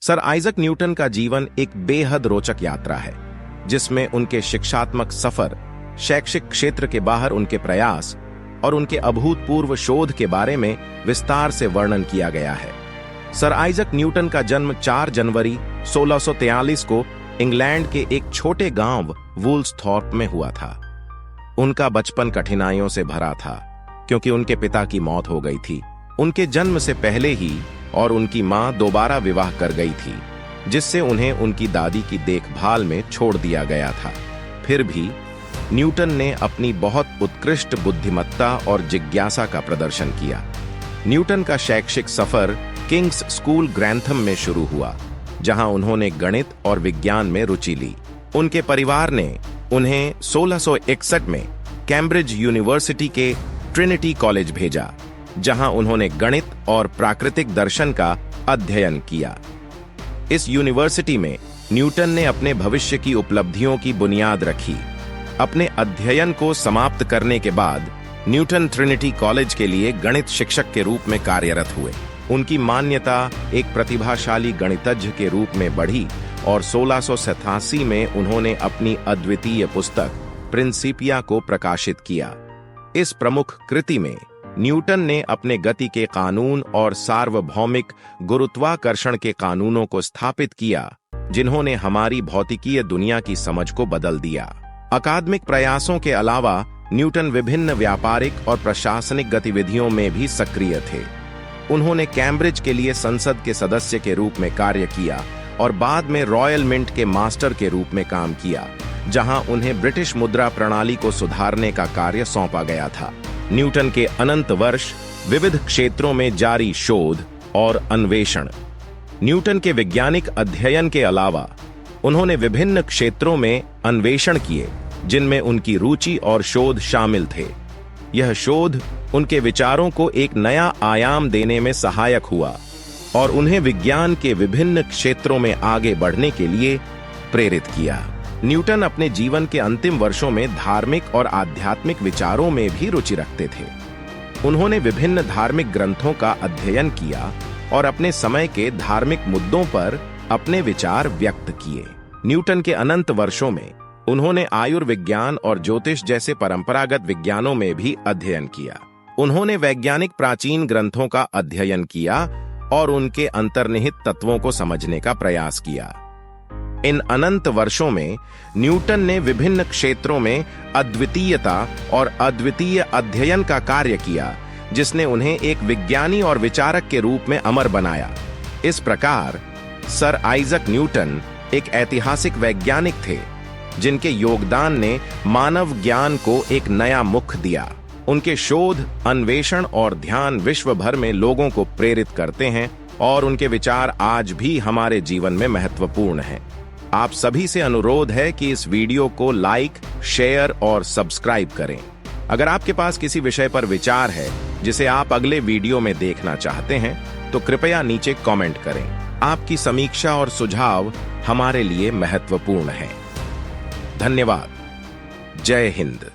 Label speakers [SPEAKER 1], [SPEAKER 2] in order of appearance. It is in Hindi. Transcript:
[SPEAKER 1] सर आइजक न्यूटन का जीवन एक बेहद रोचक यात्रा है, जिसमें उनके शिक्षात्मक सफर, शैक्षिक क्षेत्र के बाहर उनके प्रयास और उनके अभूतपूर्व शोध के बारे में विस्तार से वर्णन किया गया है। सर आइजक न्यूटन का जन्म 4 जनवरी 1643 को इंग्लैंड के एक छोटे गांव वुल्सथॉर्प में हुआ था। उनका बचपन कठिनाइयों से भरा था, क्योंकि उनके पिता की मौत हो गई थी उनके जन्म से पहले ही, और उनकी मां दोबारा विवाह कर गई थी, जिससे उन्हें उनकी दादी की देखभाल में छोड़ दिया गया था। फिर भी न्यूटन ने अपनी बहुत उत्कृष्ट बुद्धिमत्ता और जिज्ञासा का प्रदर्शन किया। न्यूटन का शैक्षिक सफर किंग्स स्कूल ग्रैंथम में शुरू हुआ, जहां उन्होंने गणित और विज्ञान में रुचि ली। उनके परिवार ने उन्हें 1661 में कैम्ब्रिज यूनिवर्सिटी के ट्रिनिटी कॉलेज भेजा, जहां उन्होंने गणित और प्राकृतिक दर्शन का अध्ययन किया। इस यूनिवर्सिटी में न्यूटन ने अपने भविष्य की उपलब्धियों की बुनियाद रखी। अपने अध्ययन को समाप्त करने के बाद न्यूटन ट्रिनिटी कॉलेज के लिए गणित शिक्षक के रूप में कार्यरत हुए। उनकी मान्यता एक प्रतिभाशाली गणितज्ञ के रूप में बढ़ी और 1687 में उन्होंने अपनी अद्वितीय पुस्तक प्रिंसिपिया को प्रकाशित किया। इस प्रमुख कृति में न्यूटन ने अपने गति के कानून और सार्वभौमिक गुरुत्वाकर्षण के कानूनों को स्थापित किया, जिन्होंने हमारी भौतिकीय दुनिया की समझ को बदल दिया। अकादमिक प्रयासों के अलावा न्यूटन विभिन्न व्यापारिक और प्रशासनिक गतिविधियों में भी सक्रिय थे। उन्होंने कैम्ब्रिज के लिए संसद के सदस्य के रूप में कार्य किया और बाद में रॉयल मिंट के मास्टर के रूप में काम किया, जहां उन्हें ब्रिटिश मुद्रा प्रणाली को सुधारने का कार्य सौंपा गया था। न्यूटन के अनंत वर्ष, विविध क्षेत्रों में जारी शोध और अन्वेषण। न्यूटन के वैज्ञानिक अध्ययन के अलावा उन्होंने विभिन्न क्षेत्रों में अन्वेषण किए, जिनमें उनकी रुचि और शोध शामिल थे। यह शोध उनके विचारों को एक नया आयाम देने में सहायक हुआ और उन्हें विज्ञान के विभिन्न क्षेत्रों में आगे बढ़ने के लिए प्रेरित किया। न्यूटन अपने जीवन के अंतिम वर्षों में धार्मिक और आध्यात्मिक विचारों में भी रुचि रखते थे। उन्होंने विभिन्न धार्मिक ग्रंथों का अध्ययन किया और अपने समय के धार्मिक मुद्दों पर अपने विचार व्यक्त किए। न्यूटन के अनंत वर्षों में उन्होंने आयुर्विज्ञान और ज्योतिष जैसे परंपरागत विज्ञानों में भी अध्ययन किया। उन्होंने वैज्ञानिक प्राचीन ग्रंथों का अध्ययन किया और उनके अंतर्निहित तत्वों को समझने का प्रयास किया। इन अनंत वर्षों में न्यूटन ने विभिन्न क्षेत्रों में अद्वितीयता और अद्वितीय अध्ययन का कार्य किया, जिसने उन्हें एक विज्ञानी और विचारक के रूप में अमर बनाया। इस प्रकार सर आइजक न्यूटन एक ऐतिहासिक वैज्ञानिक थे, जिनके योगदान ने मानव ज्ञान को एक नया मुख दिया। उनके शोध, अन्वेषण और ध्यान विश्व भर में लोगों को प्रेरित करते हैं और उनके विचार आज भी हमारे जीवन में महत्वपूर्ण हैं। आप सभी से अनुरोध है कि इस वीडियो को लाइक, शेयर और सब्सक्राइब करें। अगर आपके पास किसी विषय पर विचार है जिसे आप अगले वीडियो में देखना चाहते हैं, तो कृपया नीचे कमेंट करें। आपकी समीक्षा और सुझाव हमारे लिए महत्वपूर्ण हैं। धन्यवाद। जय हिंद।